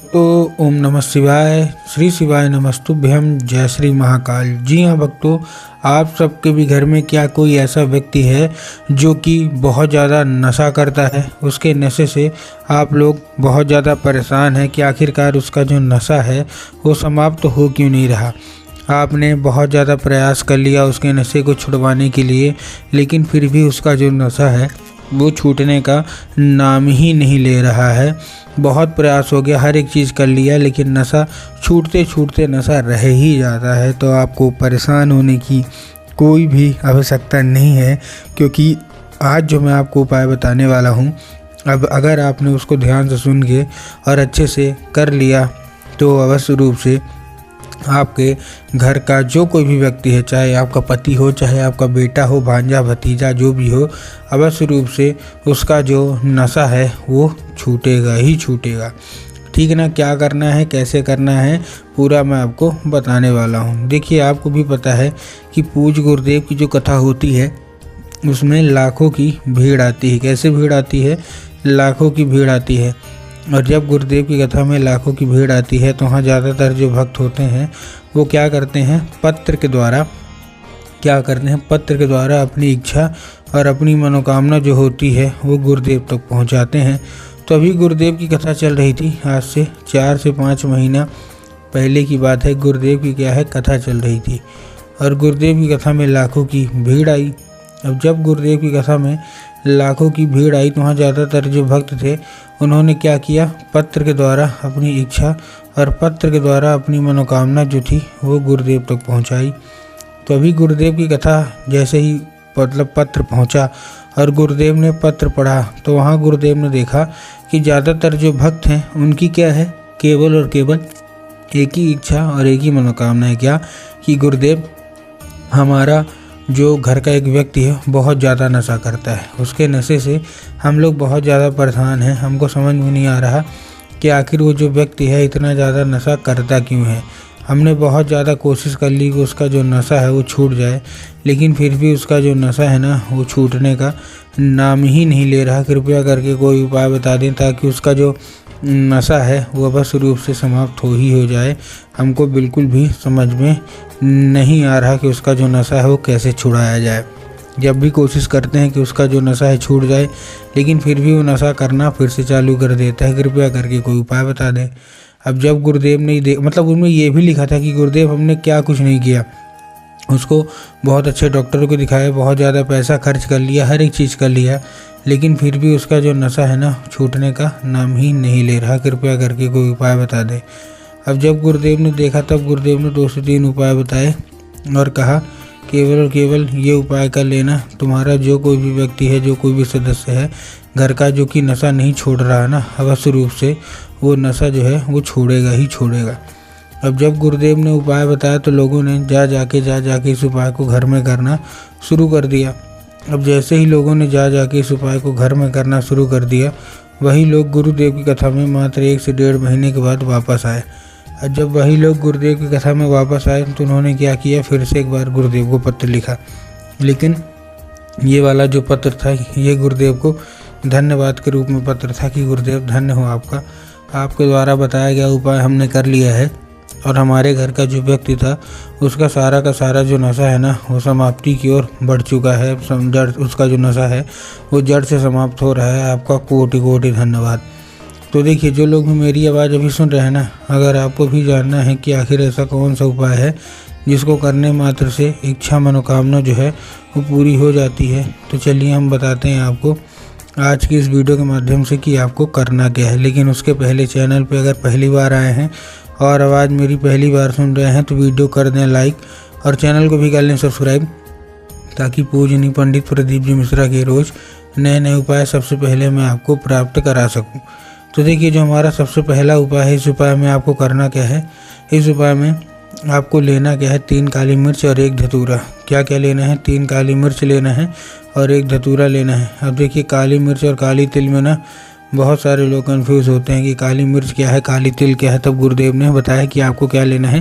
तो ओम नमः शिवाय, श्री शिवाय नमस्तुभ्यम, जय श्री महाकाल। जी हाँ भक्तों, आप सबके भी घर में क्या कोई ऐसा व्यक्ति है जो कि बहुत ज़्यादा नशा करता है। उसके नशे से आप लोग बहुत ज़्यादा परेशान हैं कि आखिरकार उसका जो नशा है वो समाप्त तो हो क्यों नहीं रहा। आपने बहुत ज़्यादा प्रयास कर लिया उसके नशे को छुड़वाने के लिए, लेकिन फिर भी उसका जो नशा है वो छूटने का नाम ही नहीं ले रहा है। बहुत प्रयास हो गया, हर एक चीज़ कर लिया, लेकिन नशा छूटते छूटते नशा रह ही जाता है। तो आपको परेशान होने की कोई भी आवश्यकता नहीं है, क्योंकि आज जो मैं आपको उपाय बताने वाला हूँ, अब अगर आपने उसको ध्यान से सुन के और अच्छे से कर लिया तो अवश्य रूप से आपके घर का जो कोई भी व्यक्ति है, चाहे आपका पति हो, चाहे आपका बेटा हो, भांजा भतीजा जो भी हो, अवश्य रूप से उसका जो नशा है वो छूटेगा ही छूटेगा। ठीक है ना। क्या करना है, कैसे करना है, पूरा मैं आपको बताने वाला हूँ। देखिए, आपको भी पता है कि पूज्य गुरुदेव की जो कथा होती है उसमें लाखों की भीड़ आती है। कैसे भीड़ आती है? लाखों की भीड़ आती है। और जब गुरुदेव की कथा में लाखों की भीड़ आती है तो वहाँ ज़्यादातर जो भक्त होते हैं वो क्या करते हैं, पत्र के द्वारा अपनी इच्छा और अपनी मनोकामना जो होती है वो गुरुदेव तक पहुँचाते हैं। तो अभी गुरुदेव की कथा चल रही थी, आज से 4 से 5 महीना पहले की बात है। गुरुदेव की क्या है, कथा चल रही थी और गुरुदेव की कथा में लाखों की भीड़ आई। अब जब गुरुदेव की कथा में लाखों की भीड़ आई तो वहाँ ज़्यादातर जो भक्त थे उन्होंने क्या किया, पत्र के द्वारा अपनी इच्छा और पत्र के द्वारा अपनी मनोकामना जो थी वो गुरुदेव तक पहुँचाई। तो अभी गुरुदेव की कथा जैसे ही पत्र पहुँचा और गुरुदेव ने पत्र पढ़ा तो वहाँ गुरुदेव ने देखा कि ज़्यादातर जो भक्त हैं उनकी क्या है, केवल और केवल एक ही इच्छा और एक ही मनोकामना है। क्या कि गुरुदेव, हमारा जो घर का एक व्यक्ति है बहुत ज़्यादा नशा करता है, उसके नशे से हम लोग बहुत ज़्यादा परेशान हैं। हमको समझ में नहीं आ रहा कि आखिर वो जो व्यक्ति है इतना ज़्यादा नशा करता क्यों है। हमने बहुत ज़्यादा कोशिश कर ली कि उसका जो नशा है वो छूट जाए, लेकिन फिर भी उसका जो नशा है ना वो छूटने का नाम ही नहीं ले रहा। कृपया करके कोई उपाय बता दें ताकि उसका जो नशा है वो अवश्य रूप से समाप्त हो जाए। हमको बिल्कुल भी समझ में नहीं आ रहा कि उसका जो नशा है वो कैसे छुड़ाया जाए। जब भी कोशिश करते हैं कि उसका जो नशा है छूट जाए, लेकिन फिर भी वो नशा करना फिर से चालू कर देता है। कृपया करके कोई उपाय बता दें। अब जब गुरुदेव ने मतलब उसमें ये भी लिखा था कि गुरुदेव हमने क्या कुछ नहीं किया, उसको बहुत अच्छे डॉक्टरों को दिखाया, बहुत ज़्यादा पैसा खर्च कर लिया, हर एक चीज़ कर लिया, लेकिन फिर भी उसका जो नशा है ना छूटने का नाम ही नहीं ले रहा। कृपया करके कोई उपाय बता दे। अब जब गुरुदेव ने देखा तब गुरुदेव ने 2 से 3 उपाय बताए और कहा, केवल और केवल ये उपाय कर लेना, तुम्हारा जो कोई भी व्यक्ति है, जो कोई भी सदस्य है घर का, जो कि नशा नहीं छोड़ रहा है ना, अवश्य रूप से वो नशा जो है वो छोड़ेगा ही छोड़ेगा। अब जब गुरुदेव ने उपाय बताया तो लोगों ने जा जाके इस उपाय को घर में करना शुरू कर दिया। अब जैसे ही लोगों ने जा जाके इस उपाय को घर में करना शुरू कर दिया, वही लोग गुरुदेव की कथा में मात्र 1 से 1.5 महीने के बाद वापस आए। और जब वही लोग गुरुदेव की कथा में वापस आए तो उन्होंने क्या किया, फिर से एक बार गुरुदेव को पत्र लिखा। लेकिन ये वाला जो पत्र था ये गुरुदेव को धन्यवाद के रूप में पत्र था कि गुरुदेव धन्य हो आपका, आपके द्वारा बताया गया उपाय हमने कर लिया है और हमारे घर का जो व्यक्ति था उसका सारा का सारा जो नशा है ना वो समाप्ति की ओर बढ़ चुका है। जड़ उसका जो नशा है वो जड़ से समाप्त हो रहा है। आपका कोटि कोटि धन्यवाद। तो देखिए, जो लोग भी मेरी आवाज़ अभी सुन रहे हैं ना, अगर आपको भी जानना है कि आखिर ऐसा कौन सा उपाय है जिसको करने मात्र से इच्छा मनोकामना जो है वो पूरी हो जाती है, तो चलिए हम बताते हैं आपको आज की इस वीडियो के माध्यम से कि आपको करना क्या है। लेकिन उसके पहले चैनल पे अगर पहली बार आए हैं और आवाज़ मेरी पहली बार सुन रहे हैं तो वीडियो कर दें लाइक और चैनल को भी कर लें सब्सक्राइब, ताकि पूजनीय पंडित प्रदीप जी मिश्रा के रोज़ नए नए उपाय सबसे पहले मैं आपको प्राप्त करा सकूं। तो देखिए, जो हमारा सबसे पहला उपाय है, इस उपाय में आपको करना क्या है, इस उपाय में आपको लेना क्या है, 3 काली मिर्च और 1 धतूरा। क्या क्या लेना है, 3 काली मिर्च लेना है और 1 धतूरा लेना है। अब देखिए, काली मिर्च और काली तिल में ना बहुत सारे लोग कंफ्यूज होते हैं कि काली मिर्च क्या है, काली तिल क्या है। तब गुरुदेव ने बताया कि आपको क्या लेना है,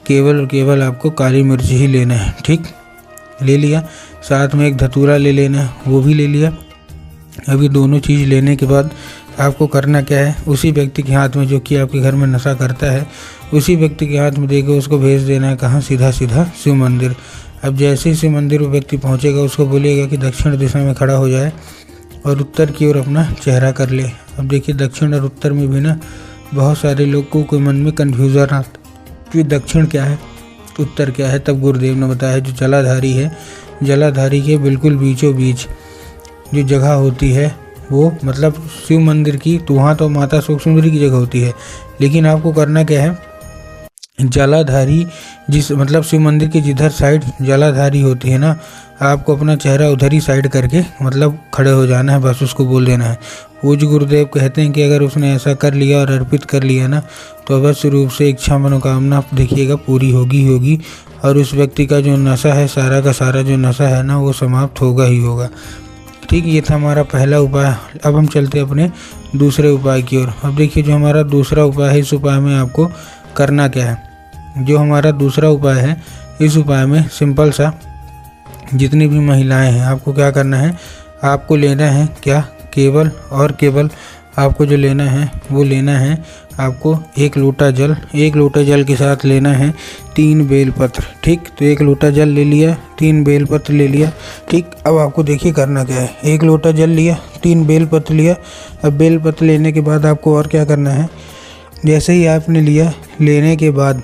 केवल और केवल आपको काली मिर्च ही लेना है। ठीक, ले लिया। साथ में 1 धतूरा ले लेना, वो भी ले लिया। अभी दोनों चीज़ लेने के बाद आपको करना क्या है, उसी व्यक्ति के हाथ में जो कि आपके घर में नशा करता है, उसी व्यक्ति के हाथ में देकर उसको भेज देना है कहाँ, सीधा सीधा शिव मंदिर। अब जैसे ही शिव मंदिर में व्यक्ति पहुँचेगा उसको बोलिएगा कि दक्षिण दिशा में खड़ा हो जाए और उत्तर की ओर अपना चेहरा कर ले। अब देखिए दक्षिण और उत्तर में भी ना बहुत सारे लोगों के मन में कन्फ्यूज़न आता कि दक्षिण क्या है उत्तर क्या है। तब गुरुदेव ने बताया जो जलाधारी है, जलाधारी के बिल्कुल बीचों बीच जो जगह होती है वो मतलब शिव मंदिर की, तो वहाँ तो माता सूक्ष्मरी की जगह होती है, लेकिन आपको करना क्या है, जलाधारी जिस मतलब शिव मंदिर के जिधर साइड जलाधारी होती है ना, आपको अपना चेहरा उधर ही साइड करके मतलब खड़े हो जाना है, बस उसको बोल देना है। वो जो गुरुदेव कहते हैं कि अगर उसने ऐसा कर लिया और अर्पित कर लिया ना, तो अवश्य रूप से इच्छा मनोकामना आप देखिएगा पूरी होगी और उस व्यक्ति का जो नशा है, सारा का सारा जो नशा है ना, वो समाप्त होगा ही होगा। ठीक, ये था हमारा पहला उपाय। अब हम चलते हैं अपने दूसरे उपाय की ओर। अब देखिए जो हमारा दूसरा उपाय है, इस उपाय में आपको करना क्या है। जो हमारा दूसरा उपाय है, इस उपाय में सिंपल सा, जितनी भी महिलाएं हैं आपको क्या करना है, आपको लेना है क्या, केवल और केवल आपको जो लेना है वो लेना है आपको 1 लोटा जल। 1 लोटा जल के साथ लेना है 3 बेलपत्र। ठीक, तो 1 लोटा जल ले लिया, 3 बेलपत्र ले लिया। ठीक, अब आपको देखिए करना क्या है, 1 लोटा जल लिया, 3 बेलपत्र लिया। अब बेलपत्र लेने के बाद आपको और क्या करना है, जैसे ही आपने लिया, लेने के बाद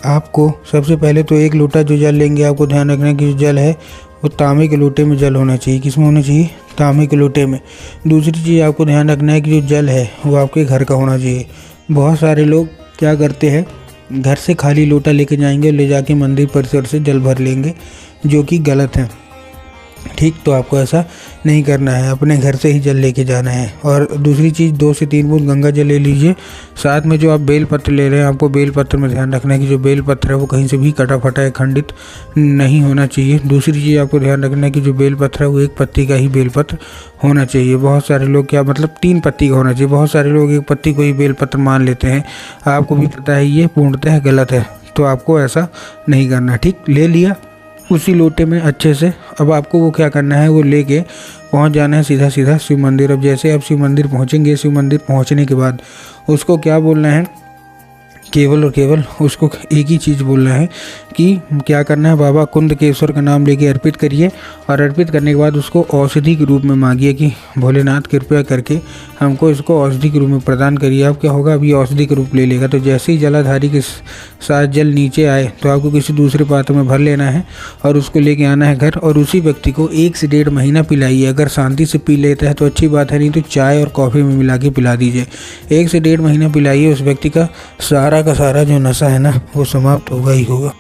आपको सबसे पहले तो 1 लोटा जो जल लेंगे, आपको ध्यान रखना है कि जो जल है वो तांबे के लोटे में जल होना चाहिए। किस में होना चाहिए, तांबे के लोटे में। दूसरी चीज़ आपको ध्यान रखना है कि जो जल है वो आपके घर का होना चाहिए। बहुत सारे लोग क्या करते हैं, घर से खाली लोटा लेके जाएंगे और ले जाके मंदिर परिसर से जल भर लेंगे, जो कि गलत है। ठीक, तो आपको ऐसा नहीं करना है, अपने घर से ही जल लेके जाना है। और दूसरी चीज़ 2 से 3 बूंद गंगा जल ले लीजिए। साथ में जो आप बेलपत्र ले रहे हैं, आपको बेलपत्र में ध्यान रखना है कि जो बेलपत्र है वो कहीं से भी कटा फटा या खंडित नहीं होना चाहिए। दूसरी चीज़ आपको ध्यान रखना है कि जो बेलपत्र है वो 1 पत्ती का ही बेलपत्र होना चाहिए। बहुत सारे लोग क्या मतलब 3 पत्ती का होना चाहिए, बहुत सारे लोग 1 पत्ती को ही बेलपत्र मान लेते हैं। आपको भी पता है ये पूर्णतः गलत है, तो आपको ऐसा नहीं करना। ठीक, ले लिया उसी लोटे में अच्छे से। अब आपको वो क्या करना है, वो लेके पहुंच जाना है सीधा सीधा शिव मंदिर। अब जैसे आप शिव मंदिर पहुंचेंगे, शिव मंदिर पहुंचने के बाद उसको क्या बोलना है, केवल और केवल उसको एक ही चीज़ बोलना है कि क्या करना है, बाबा कुंदकेश्वर का नाम लेके अर्पित करिए। और अर्पित करने के बाद उसको औषधि के रूप में मांगिए कि भोलेनाथ कृपया करके हमको इसको औषधि के रूप में प्रदान करिए। अब क्या होगा, अभी औषधि के रूप ले लेगा। तो जैसे ही जलाधारी के साथ जल नीचे आए तो आपको किसी दूसरे पात्र में भर लेना है और उसको लेके आना है घर, और उसी व्यक्ति को 1 से 1.5 महीना पिलाइए। अगर शांति से पी लेता है तो अच्छी बात है, नहीं तो चाय और कॉफ़ी में मिला के पिला दीजिए। 1 से 1.5 महीना पिलाइए, उस व्यक्ति का सारा जो नशा है ना वो समाप्त होगा ही होगा।